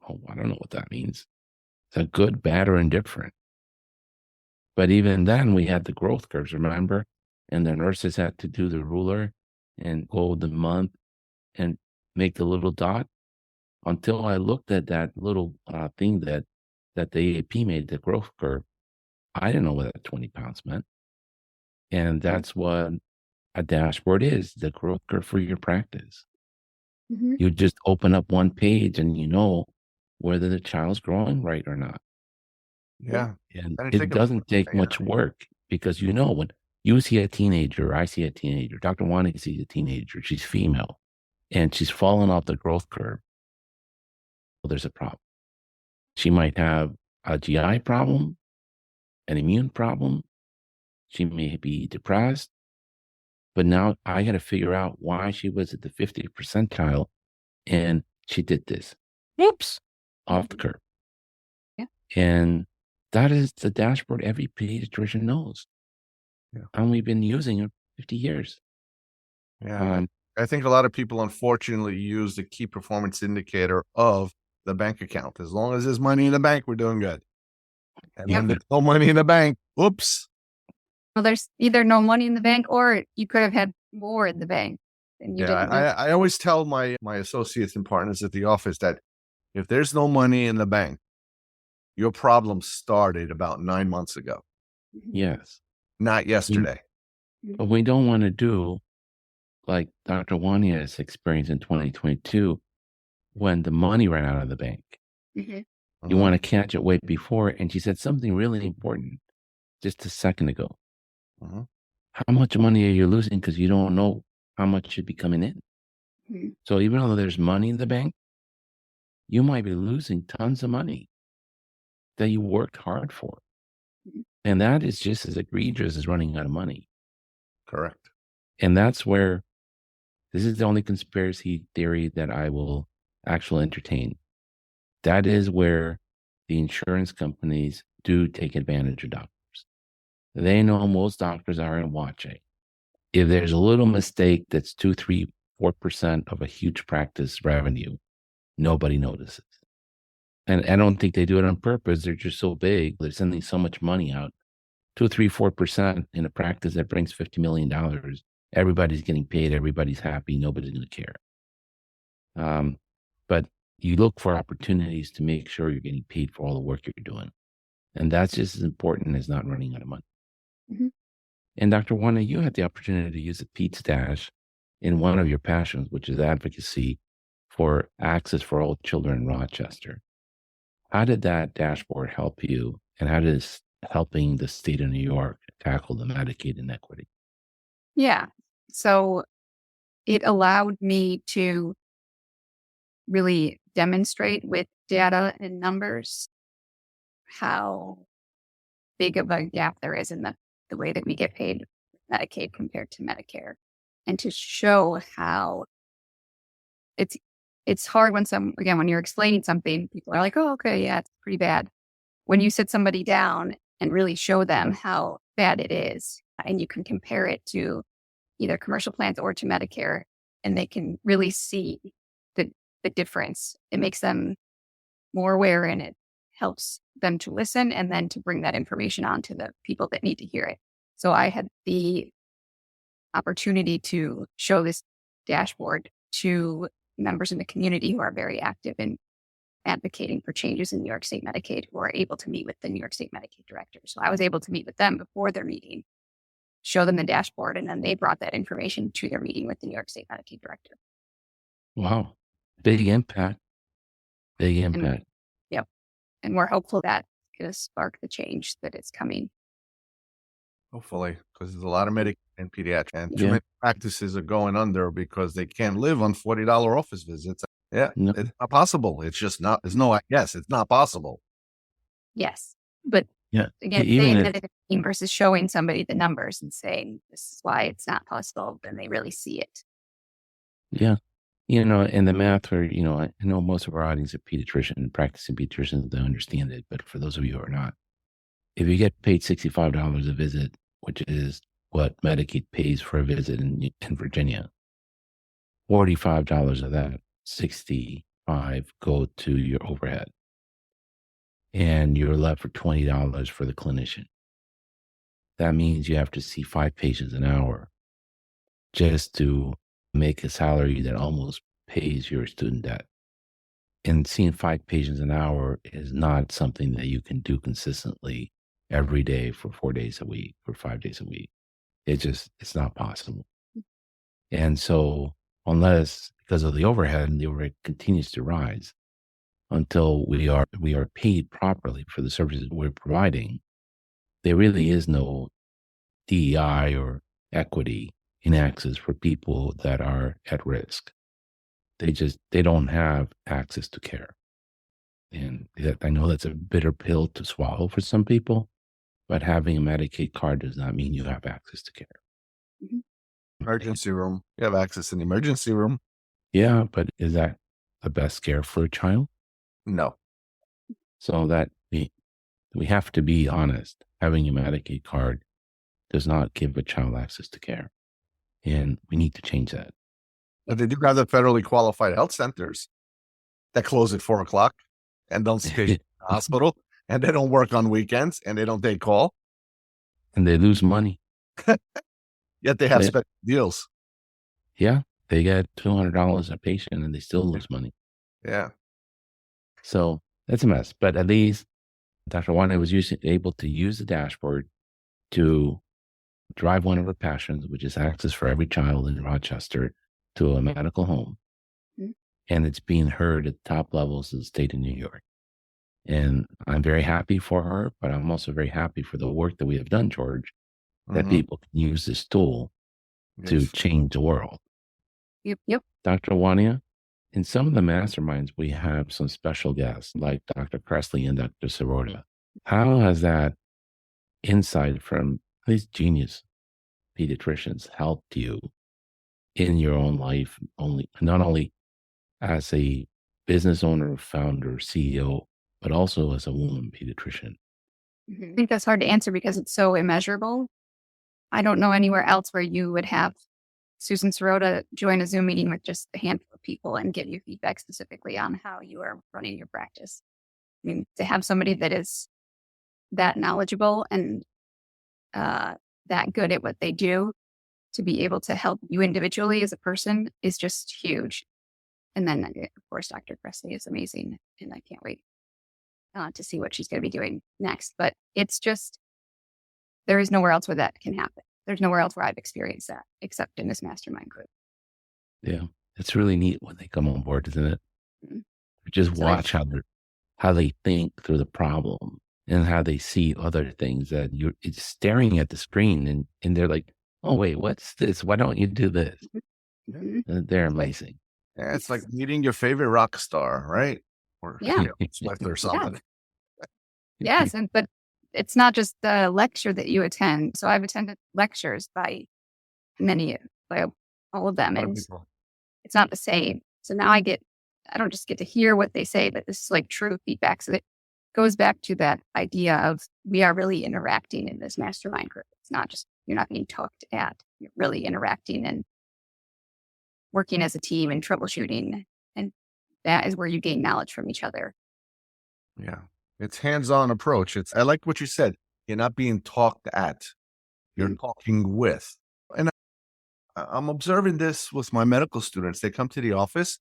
Speaker 1: Oh, I don't know what that means. Is that good, bad, or indifferent? But even then, we had the growth curves, remember? And the nurses had to do the ruler and go the month and make the little dot until I looked at that little thing that the AAP made, the growth curve. I didn't know what that 20 pounds meant. And that's what a dashboard is, the growth curve for your practice.
Speaker 3: Mhm.
Speaker 1: You just open up one page and you know whether the child's growing right or not.
Speaker 2: Yeah.
Speaker 1: And
Speaker 2: And I
Speaker 1: it
Speaker 2: think,
Speaker 1: doesn't take
Speaker 2: yeah.
Speaker 1: much work because you know when you see a teenager, I see a teenager, Dr. Wania sees a teenager, she's female, and she's fallen off the growth curve. Well, there's a problem. She might have a GI problem, an immune problem. She may be depressed. But now I got to figure out why she was at the 50th percentile and she did this. Whoops, off the curve.
Speaker 3: Yeah.
Speaker 1: And that is the dashboard every pediatrician knows.
Speaker 2: Yeah.
Speaker 1: And we've been using it 50 years.
Speaker 2: Yeah. I think a lot of people unfortunately use the key performance indicator of the bank account. As long as there's money in the bank, we're doing good. And
Speaker 1: Yeah.
Speaker 2: when there's no money in the bank, oops.
Speaker 3: Well, there's either no money in the bank or you could have had more in the bank and you
Speaker 2: Yeah,
Speaker 3: didn't know.
Speaker 2: I always tell my associates and partners at the office that if there's no money in the bank, your problem started about 9 months ago,
Speaker 3: Mhm.
Speaker 1: Yes.
Speaker 2: not yesterday.
Speaker 1: But we don't want to do like Dr. Wania's experience in 2022 when the money ran out of the bank.
Speaker 3: Mhm.
Speaker 1: You
Speaker 2: Mhm.
Speaker 1: want to catch it way before. And she said something really important just a second ago.
Speaker 2: Mhm.
Speaker 1: How much money are you losing because you don't know how much should be coming in?
Speaker 3: Mhm.
Speaker 1: So even though there's money in the bank, you might be losing tons of money that you worked hard for.
Speaker 3: Mhm.
Speaker 1: And that is just as egregious as running out of money.
Speaker 2: Correct.
Speaker 1: And that's where this is the only conspiracy theory that I will actually entertain. That is where the insurance companies do take advantage of doctors. They know most doctors aren't watching. If there's a little mistake that's 2, 3, 4% of a huge practice revenue, nobody notices. And I don't think they do it on purpose. They're just so big. They're sending so much money out. 2, 3, 4% in a practice that brings $50 million. Everybody's getting paid. Everybody's happy. Nobody's going to care. But you look for opportunities to make sure you're getting paid for all the work you're doing. And that's just as important as not running out of money.
Speaker 3: Mhm.
Speaker 1: And Dr. Wania, you had the opportunity to use a PEDS dash in one of your passions, which is advocacy for access for all children in Rochester. How did that dashboard help you? And how does helping the state of New York tackle the Medicaid inequity?
Speaker 3: Yeah. So it allowed me to really demonstrate with data and numbers how big of a gap there is in the way that we get paid with Medicaid compared to Medicare, and to show how it's it's hard when you're explaining something, people are like, oh, okay, yeah, it's pretty bad. When you sit somebody down and really show them how bad it is, and you can compare it to either commercial plans or to Medicare, and they can really see the the difference. It makes them more aware, and it helps them to listen and then to bring that information on to the people that need to hear it. So I had the opportunity to show this dashboard to members in the community who are very active in advocating for changes in New York State Medicaid, who are able to meet with the New York State Medicaid director. So I was able to meet with them before their meeting, show them the dashboard, and then they brought that information to their meeting with the New York State Medicaid director.
Speaker 1: Wow. Big impact. Big impact.
Speaker 3: Yep. And we're hopeful that's going to spark the change that is coming.
Speaker 2: Hopefully, because there's a lot of Medicaid and pediatric, and too
Speaker 1: Yeah.
Speaker 2: many practices are going under because they can't live on $40 office visits. Yeah,
Speaker 1: No.
Speaker 2: it's not possible. It's just not. There's no. Yes, it's not possible.
Speaker 3: Yes. But
Speaker 1: Yeah.
Speaker 3: again,
Speaker 1: Even
Speaker 3: saying
Speaker 1: if-
Speaker 3: that in a team versus showing somebody the numbers and saying this is why it's not possible, then they really see it.
Speaker 1: Yeah. And the math where, I know most of our audience are pediatrician, practicing pediatricians, they understand it. But for those of you who are not, if you get paid $65 a visit, which is what Medicaid pays for a visit in Virginia, $45 of that, 65 go to your overhead. And you're left for $20 for the clinician. That means you have to see 5 patients an hour just to make a salary that almost pays your student debt. And seeing 5 patients an hour is not something that you can do consistently every day for 4 days a week or 5 days a week. It's not possible. And so unless because of the overhead, and the overhead continues to rise until we are paid properly for the services we're providing, there really is no DEI or equity in access for people that are at risk. They don't have access to care. And I know that's a bitter pill to swallow for some people, but having a Medicaid card does not mean you have access to care.
Speaker 3: Mhm.
Speaker 2: Emergency room. You have access in the emergency room.
Speaker 1: Yeah, but is that the best care for a child?
Speaker 2: No.
Speaker 1: So that we have to be honest. Having a Medicaid card does not give a child access to care. And we need to change that.
Speaker 2: But they do have the federally qualified health centers that close at 4:00 and don't see patients in the hospital, and they don't work on weekends, and they don't take call.
Speaker 1: And they lose money.
Speaker 2: Yet they have
Speaker 1: Yeah.
Speaker 2: special deals.
Speaker 1: Yeah, they get $200 a patient and they still lose money.
Speaker 2: Yeah.
Speaker 1: So that's a mess. But at least Dr. Wania was able to use the dashboard to drive one of her passions, which is access for every child in Rochester to a medical home.
Speaker 3: Mhm.
Speaker 1: And it's being heard at the top levels of the state of New York. And I'm very happy for her, but I'm also very happy for the work that we have done, George, that
Speaker 2: Mhm.
Speaker 1: people can use this tool to
Speaker 2: Yes.
Speaker 1: change the world.
Speaker 3: Yep.
Speaker 1: Dr. Wania, in some of the masterminds, we have some special guests like Dr. Presley and Dr. Sirrota. How has that insight from these genius pediatricians helped you in your own life, not only as a business owner, founder, CEO, but also as a woman pediatrician?
Speaker 3: I think that's hard to answer because it's so immeasurable. I don't know anywhere else where you would have Susan Sirrota join a Zoom meeting with just a handful of people and give you feedback specifically on how you are running your practice. I mean, to have somebody that is that knowledgeable and that good at what they do, to be able to help you individually as a person is just huge. And then, of course, Dr. Presley is amazing, and I can't wait to see what she's going to be doing next. But it's just, there is nowhere else where that can happen. There's nowhere else where I've experienced that except in this mastermind group.
Speaker 1: Yeah, it's really neat when they come on board, isn't it?
Speaker 3: Mhm.
Speaker 1: Just
Speaker 3: So
Speaker 1: watch how they think through the problem and how they see other things that it's staring at the screen and they're like, oh, wait, what's this? Why don't you do this?
Speaker 3: Mhm.
Speaker 1: They're amazing.
Speaker 2: Yeah, it's like meeting your favorite rock star, right? Or
Speaker 3: Yeah.
Speaker 2: Swift or something.
Speaker 3: Yes, but it's not just the lecture that you attend. So I've attended lectures by all of them,
Speaker 2: A lot of
Speaker 3: and
Speaker 2: people.
Speaker 3: it's not the same. So now I don't just get to hear what they say, but this is like true feedback. So it goes back to that idea of we are really interacting in this mastermind group. It's not just, you're not being talked at, you're really interacting and working as a team and troubleshooting. And that is where you gain knowledge from each other.
Speaker 2: Yeah. It's hands-on approach. I like what you said. You're not being talked at. You're talking with. And I'm observing this with my medical students. They come to the office,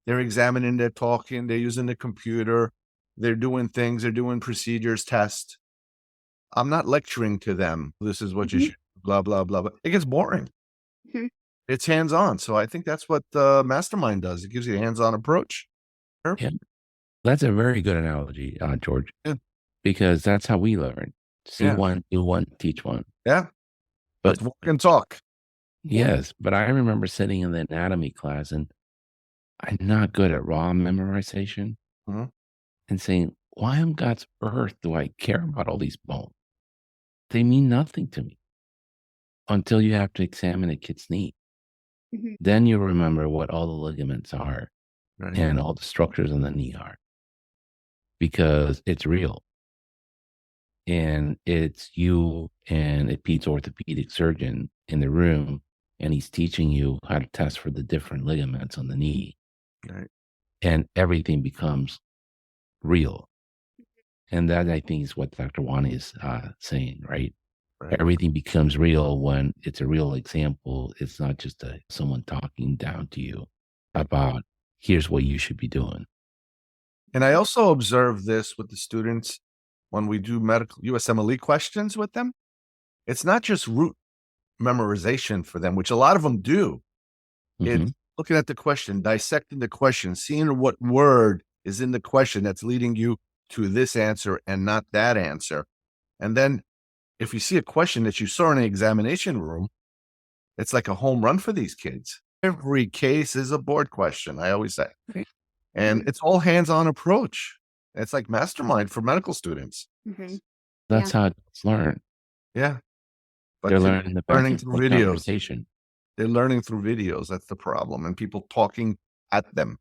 Speaker 2: they're examining, they're talking, they're using the computer, they're doing things, they're doing procedures, tests. I'm not lecturing to them. This is what you should, blah, blah, blah. But it gets boring.
Speaker 3: Mhm.
Speaker 2: It's hands-on. So I think that's what Mastermind does. It gives you a hands-on approach. Sure.
Speaker 1: Yeah. That's a very good analogy, George,
Speaker 2: Yeah.
Speaker 1: because that's how we learn. See
Speaker 2: Yeah.
Speaker 1: one, do one, teach one.
Speaker 2: Yeah.
Speaker 1: But
Speaker 2: Let's walk and talk.
Speaker 1: yes, but I remember sitting in the anatomy class and I'm not good at raw memorization
Speaker 2: Mhm.
Speaker 1: and saying, why on God's earth do I care about all these bones? They mean nothing to me until you have to examine a kid's knee.
Speaker 3: Mhm.
Speaker 1: Then you remember what all the ligaments are
Speaker 2: Right.
Speaker 1: and all the structures on the knee are because it's real. And it's you and a peds orthopedic surgeon in the room, and he's teaching you how to test for the different ligaments on the knee,
Speaker 2: Right.
Speaker 1: and everything becomes real. And that, I think, is what Dr. Wania is saying, right?
Speaker 2: Right.
Speaker 1: Everything becomes real when it's a real example. It's not just someone talking down to you about, here's what you should be doing.
Speaker 2: And I also observe this with the students when we do medical USMLE questions with them. It's not just root memorization for them, which a lot of them do. It's
Speaker 1: Mhm.
Speaker 2: looking at the question, dissecting the question, seeing what word is in the question that's leading you to this answer and not that answer. And then if you see a question that you saw in an examination room, it's like a home run for these kids. Every case is a board question, I always say.
Speaker 3: Okay.
Speaker 2: And it's all hands-on approach. It's like Mastermind for medical students.
Speaker 3: Mhm.
Speaker 1: That's how adults learn.
Speaker 2: Yeah. But
Speaker 1: They're
Speaker 2: they're
Speaker 1: learning the
Speaker 2: learning
Speaker 1: back
Speaker 2: through
Speaker 1: and forth
Speaker 2: videos.
Speaker 1: conversation.
Speaker 2: They're learning through videos. That's the problem. And people talking at them.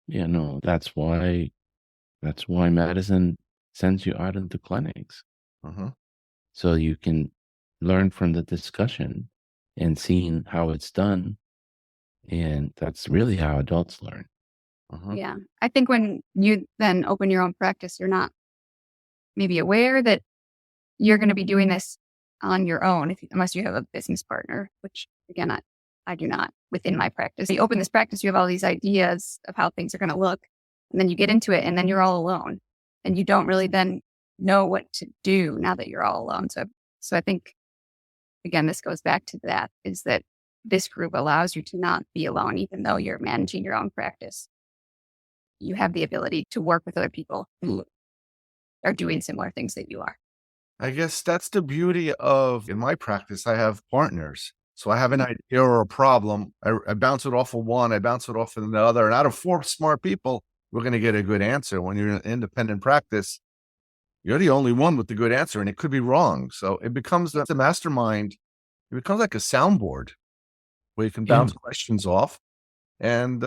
Speaker 1: Yeah, no, that's why medicine sends you out into clinics.
Speaker 2: Mhm.
Speaker 1: So you can learn from the discussion and seeing how it's done. And that's really how adults learn.
Speaker 2: Mhm.
Speaker 3: Yeah. I think when you then open your own practice, you're not maybe aware that you're going to be doing this on your own unless you have a business partner, which again, I do not within my practice. You open this practice, you have all these ideas of how things are going to look, and then you get into it and then you're all alone and you don't really then know what to do now that you're all alone. So I think, again, this goes back to that, is that this group allows you to not be alone, even though you're managing your own practice. You have the ability to work with other people who are doing similar things that you are.
Speaker 2: I guess that's the beauty of, in my practice, I have partners. So I have an idea or a problem. I bounce it off of one, I bounce it off of the other. And out of 4 smart people, we're going to get a good answer. When you're in an independent practice, you're the only one with the good answer and it could be wrong. So it becomes the mastermind. It becomes like a soundboard where you can
Speaker 1: Yeah.
Speaker 2: bounce questions off and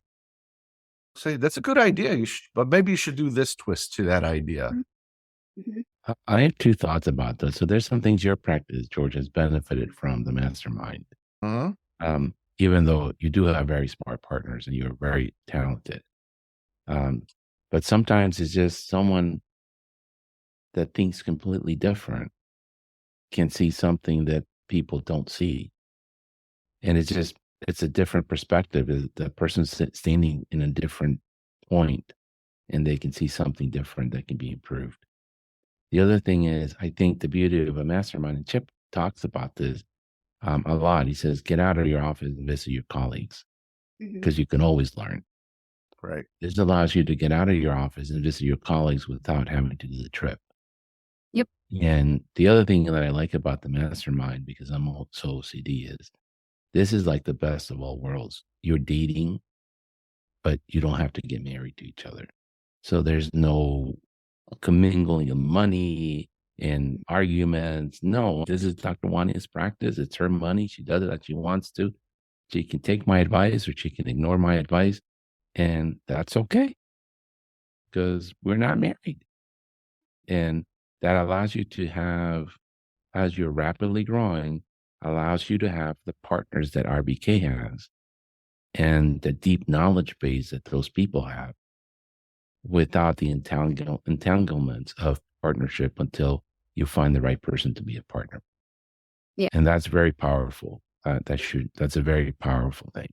Speaker 2: say, that's a good idea. But maybe you should do this twist to that idea.
Speaker 3: Mhm.
Speaker 1: I have 2 thoughts about this. So there's some things your practice, George, has benefited from the mastermind.
Speaker 2: Mhm.
Speaker 1: Even though you do have very smart partners and you're very talented. But sometimes it's just someone that thinks completely different can see something that people don't see. And it's a different perspective. The person's standing in a different point and they can see something different that can be improved. The other thing is, I think the beauty of a mastermind, and Chip talks about this a lot. He says, get out of your office and visit your colleagues
Speaker 3: Mhm.
Speaker 1: because you can always learn.
Speaker 2: Right.
Speaker 1: This allows you to get out of your office and visit your colleagues without having to do the trip.
Speaker 3: Yep.
Speaker 1: And the other thing that I like about the mastermind, because I'm also OCD, is this is like the best of all worlds. You're dating, but you don't have to get married to each other. So there's no commingling of money and arguments. No, this is Dr. Wania's practice. It's her money. She does it as she wants to. She can take my advice or she can ignore my advice. And that's okay because we're not married. And that allows you to have, as you're rapidly growing, allows you to have the partners that RBK has and the deep knowledge base that those people have. without the entanglements of partnership until you find the right person to be a partner.
Speaker 3: Yeah.
Speaker 1: And that's very powerful. That's a very powerful thing.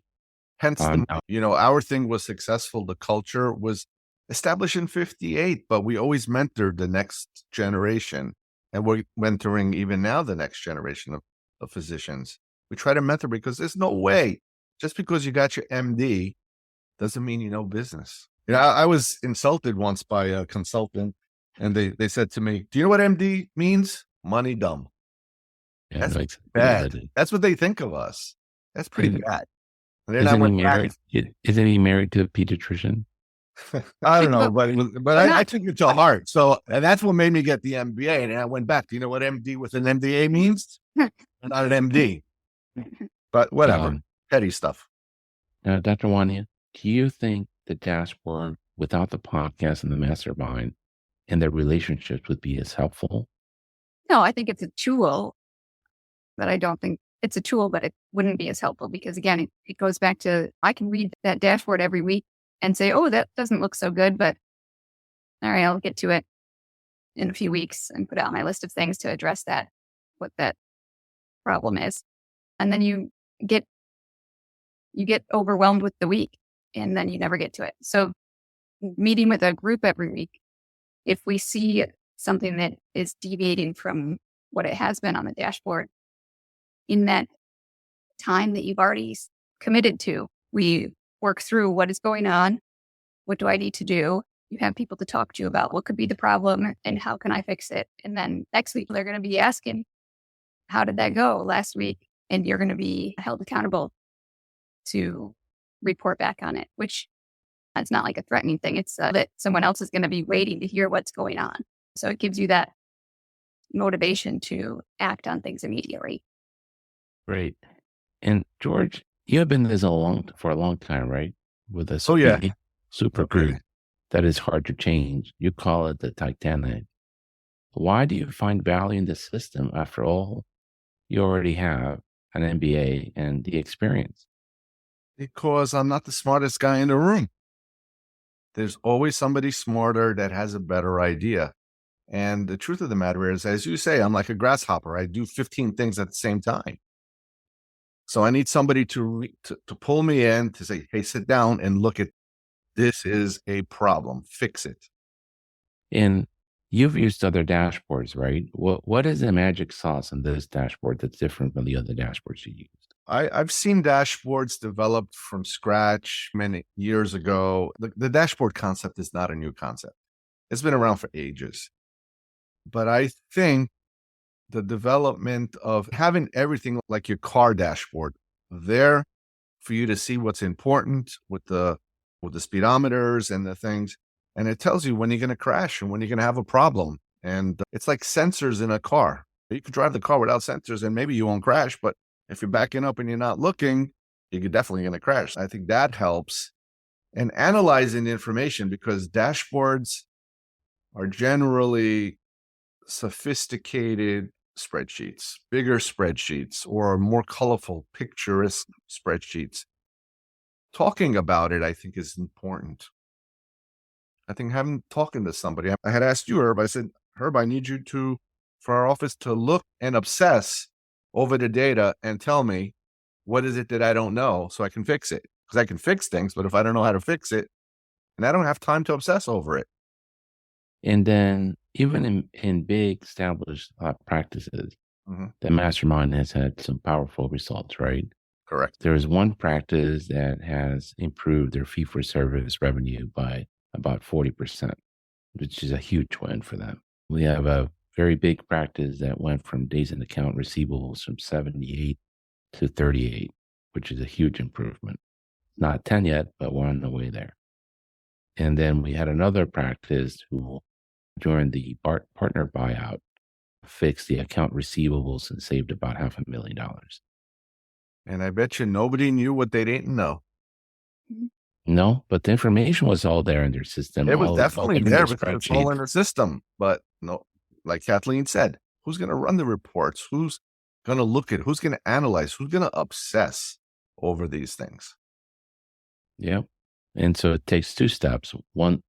Speaker 2: Hence, our thing was successful. The culture was established in 58, but we always mentored the next generation. And we're mentoring even now the next generation of physicians. We try to mentor because there's no way, just because you got your MD doesn't mean you know business. I was insulted once by a consultant, and they said to me, "Do you know what MD means? Money dumb."
Speaker 1: Yeah,
Speaker 2: That's bad. That's what they think of us. That's pretty bad.
Speaker 1: Isn't he married to a pediatrician?
Speaker 2: I don't know, but I took it to heart. So, and that's what made me get the MBA. And I went back. Do you know what MD with an MBA means? Not an MD. But whatever. Petty stuff.
Speaker 1: Now, Dr. Wania, do you think the dashboard without the podcast and the mastermind and their relationships would be as helpful?
Speaker 3: No, I think it's a tool, but I don't think it's a tool, but it wouldn't be as helpful because, again, it goes back to, I can read that dashboard every week and say, oh, that doesn't look so good, but all right, I'll get to it in a few weeks and put it on my list of things to address what that problem is. And then you get overwhelmed with the week and then you never get to it. So meeting with a group every week, if we see something that is deviating from what it has been on the dashboard, in that time that you've already committed to, we work through what is going on. What do I need to do? You have people to talk to you about what could be the problem and how can I fix it? And then next week, they're going to be asking, how did that go last week? And you're going to be held accountable to report back on it, which it's not like a threatening thing. It's that someone else is going to be waiting to hear what's going on. So it gives you that motivation to act on things immediately.
Speaker 1: Great. And George, you have been this for a long time, right? With a super group that is hard to change. You call it the Titanic. Why do you find value in the system? After all, you already have an MBA and the experience.
Speaker 2: Because I'm not the smartest guy in the room. There's always somebody smarter that has a better idea. And the truth of the matter is, as you say, I'm like a grasshopper. I do 15 things at the same time. So I need somebody to pull me in to say, hey, sit down and look at this is a problem. Fix it.
Speaker 1: And you've used other dashboards, right? What is the magic sauce in this dashboard that's different from the other dashboards you used?
Speaker 2: I've seen dashboards developed from scratch many years ago. The dashboard concept is not a new concept. It's been around for ages. But I think the development of having everything like your car dashboard there for you to see what's important with the speedometers and the things. And it tells you when you're going to crash and when you're going to have a problem. And it's like sensors in a car. You could drive the car without sensors and maybe you won't crash. But if you're backing up and you're not looking, you're definitely going to crash. I think that helps. And analyzing the information, because dashboards are generally sophisticated spreadsheets, bigger spreadsheets, or more colorful, picturesque spreadsheets. Talking about it, I think, is important. I think talking to somebody, I had asked you, Herb, I said, Herb, I need you for our office to look and obsess over the data and tell me what is it that I don't know so I can fix it. Because I can fix things, but if I don't know how to fix it, and I don't have time to obsess over it.
Speaker 1: And then even in big established practices, the Mastermind has had some powerful results, right?
Speaker 2: Correct.
Speaker 1: There is one practice that has improved their fee-for-service revenue by about 40%, which is a huge win for them. We have a very big practice that went from days in account receivables from 78 to 38, which is a huge improvement. Not 10 yet, but we're on the way there. And then we had another practice who, during the partner buyout, fixed the account receivables and saved about $500,000.
Speaker 2: And I bet you nobody knew what they didn't know.
Speaker 1: No, but the information was all there in their system.
Speaker 2: It was definitely there, but it's all in the system. But no, like Kathleen said, who's going to run the reports? Who's going to look at? Who's going to analyze? Who's going to obsess over these things?
Speaker 1: Yep. And so it takes two steps. One,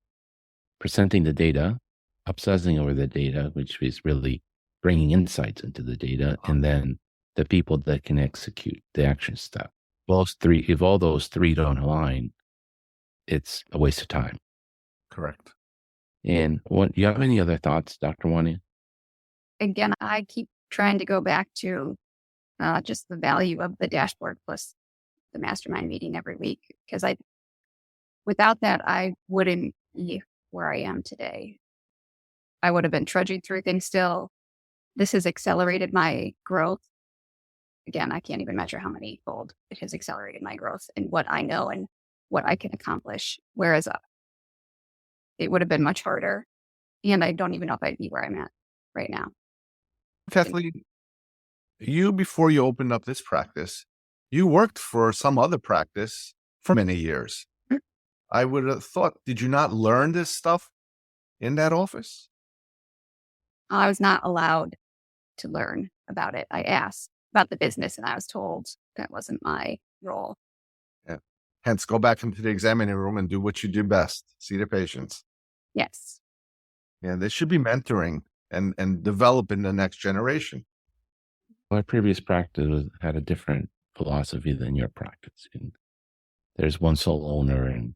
Speaker 1: presenting the data, obsessing over the data, which is really bringing insights into the data, and then the people that can execute the action step. If all those three don't align, it's a waste of time.
Speaker 2: Correct.
Speaker 1: And you have any other thoughts, Dr. Wania?
Speaker 3: Again, I keep trying to go back to just the value of the dashboard plus the mastermind meeting every week, because without that, I wouldn't be where I am today. I would have been trudging through things still. This has accelerated my growth. Again, I can't even measure how many fold it has accelerated my growth and what I know and what I can accomplish. Whereas it would have been much harder. And I don't even know if I'd be where I'm at right now.
Speaker 2: Kathleen, before you opened up this practice, you worked for some other practice for many years. I would have thought, did you not learn this stuff in that office?
Speaker 3: I was not allowed to learn about it. I asked about the business and I was told that wasn't my role.
Speaker 2: Yeah. Hence, go back into the examining room and do what you do best. See the patients.
Speaker 3: Yes.
Speaker 2: Yeah, there should be mentoring and developing the next generation.
Speaker 1: My previous practice had a different philosophy than your practice. And there's one sole owner and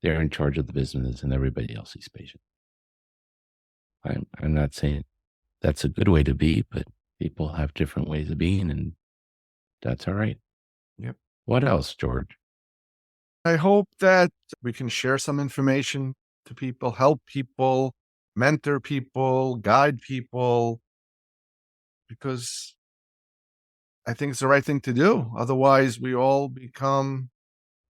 Speaker 1: they're in charge of the business and everybody else is patient. I'm not saying that's a good way to be, but people have different ways of being and that's all right.
Speaker 2: Yep.
Speaker 1: What else, George?
Speaker 2: I hope that we can share some information to people, help people, mentor people, guide people, because I think it's the right thing to do. Otherwise, we all become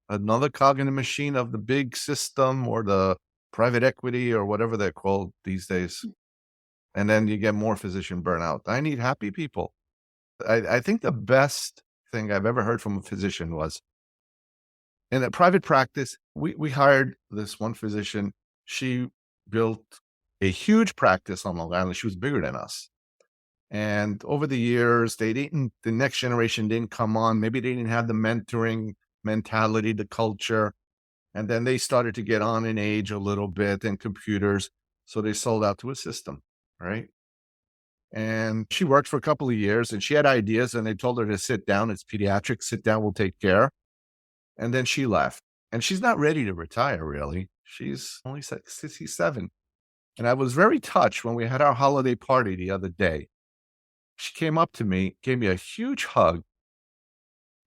Speaker 2: another cog in the machine of the big system or the private equity or whatever they're called these days. And then you get more physician burnout. I need happy people. I think the best thing I've ever heard from a physician was in a private practice, we hired this one physician. She built a huge practice on Long Island. She was bigger than us. And over the years, the next generation didn't come on. Maybe they didn't have the mentoring mentality, the culture. And then they started to get on in age a little bit and computers. So they sold out to a system, right? And she worked for a couple of years and she had ideas and they told her to sit down. It's pediatrics, sit down, we'll take care. And then she left. And she's not ready to retire, really. She's only 67. And I was very touched when we had our holiday party the other day. She came up to me, gave me a huge hug,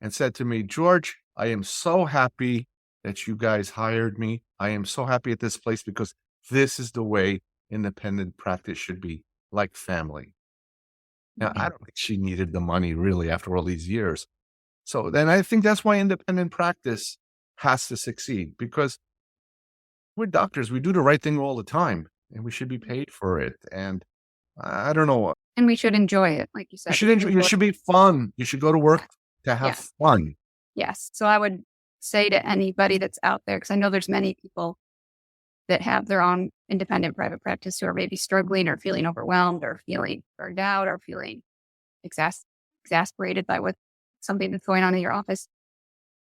Speaker 2: and said to me, George, I am so happy that you guys hired me. I am so happy at this place because this is the way independent practice should be, like family. Now, I don't think she needed the money really after all these years. So then I think that's why independent practice has to succeed, because we're doctors. We do the right thing all the time and we should be paid for it. And I don't know.
Speaker 3: And we should enjoy it, like you said.
Speaker 2: It should be fun. You should go to work to have fun.
Speaker 3: Yes. So I would say to anybody that's out there, because I know there's many people that have their own independent private practice who are maybe struggling or feeling overwhelmed or feeling burned out or feeling exasperated by something that's going on in your office.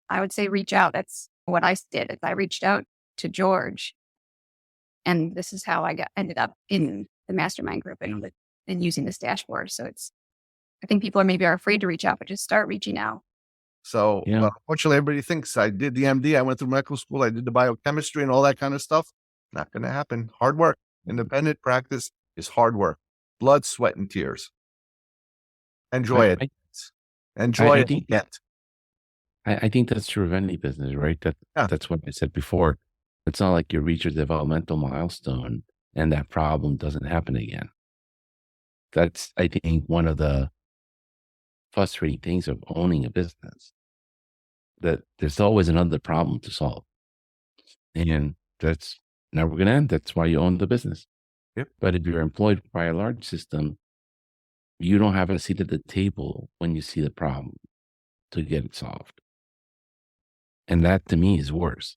Speaker 3: I would say reach out. That's what I did. I reached out to George, and this is how I ended up in the mastermind group and using this dashboard. So I think people are afraid to reach out, but just start reaching out.
Speaker 2: So unfortunately, everybody thinks I did the MD, I went through medical school, I did the biochemistry and all that kind of stuff. Not going to happen. Hard work. Independent practice is hard work. Blood, sweat, and tears. Enjoy it. Enjoy it.
Speaker 1: I think that's true of any business, right? That's what I said before. It's not like you reach a developmental milestone and that problem doesn't happen again. That's, I think, one of the frustrating things of owning a business, that there's always another problem to solve. And that's never going to end. That's why you own the business.
Speaker 2: Yep.
Speaker 1: But if you're employed by a large system, you don't have a seat at the table when you see the problem to get it solved. And that to me is worse.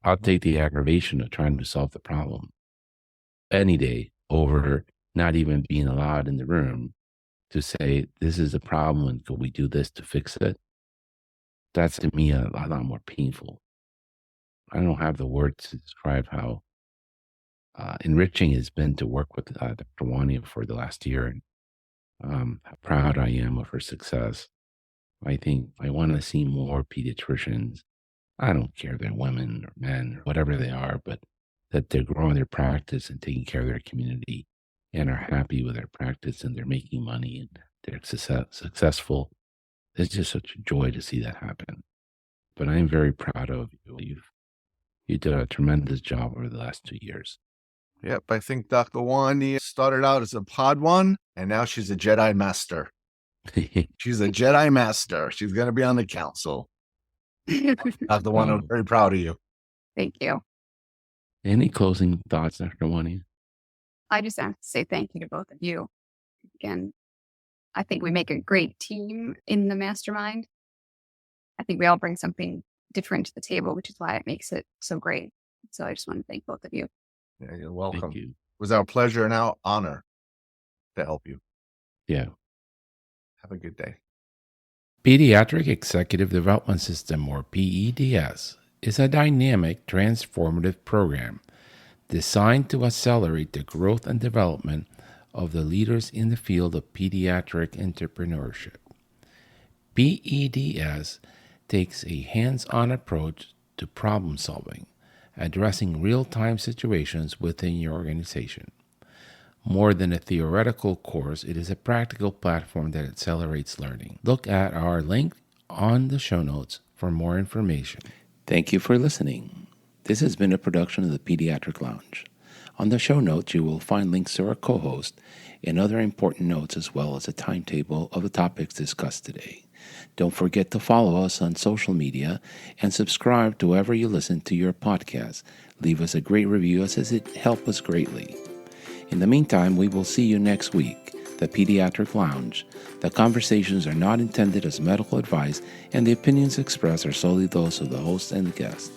Speaker 1: I'll take the aggravation of trying to solve the problem any day over not even being allowed in the room to say, this is a problem and could we do this to fix it? That's to me a lot more painful. I don't have the words to describe how enriching it's been to work with Dr. Wania for the last year, and how proud I am of her success. I think I want to see more pediatricians. I don't care if they're women or men or whatever they are, but that they're growing their practice and taking care of their community and are happy with their practice and they're making money and they're successful. It's just such a joy to see that happen. But I am very proud of you. You did a tremendous job over the last 2 years.
Speaker 2: Yep, I think Dr. Wania started out as a Padawan, and now she's a Jedi Master. She's a Jedi Master. She's going to be on the council. Dr. Wania, I'm very proud of you.
Speaker 3: Thank you.
Speaker 1: Any closing thoughts, Dr. Wania?
Speaker 3: I just have to say thank you to both of you. Again, I think we make a great team in the Mastermind. I think we all bring something different to the table, which is why it makes it so great. So I just want to thank both of you.
Speaker 2: Yeah, you're welcome.
Speaker 1: Thank you.
Speaker 2: It was our pleasure and our honor to help you.
Speaker 1: Yeah.
Speaker 2: Have a good day.
Speaker 1: Pediatric Executive Development System, or PEDS, is a dynamic, transformative program designed to accelerate the growth and development of the leaders in the field of pediatric entrepreneurship. PEDS takes a hands-on approach to problem solving, addressing real-time situations within your organization. More than a theoretical course, it is a practical platform that accelerates learning. Look at our link on the show notes for more information. Thank you for listening. This has been a production of the Pediatric Lounge. On the show notes, you will find links to our co-host and other important notes, as well as a timetable of the topics discussed today. Don't forget to follow us on social media and subscribe to wherever you listen to your podcast. Leave us a great review, as it helps us greatly. In the meantime, we will see you next week. The Pediatric Lounge. The conversations are not intended as medical advice, and the opinions expressed are solely those of the host and the guest.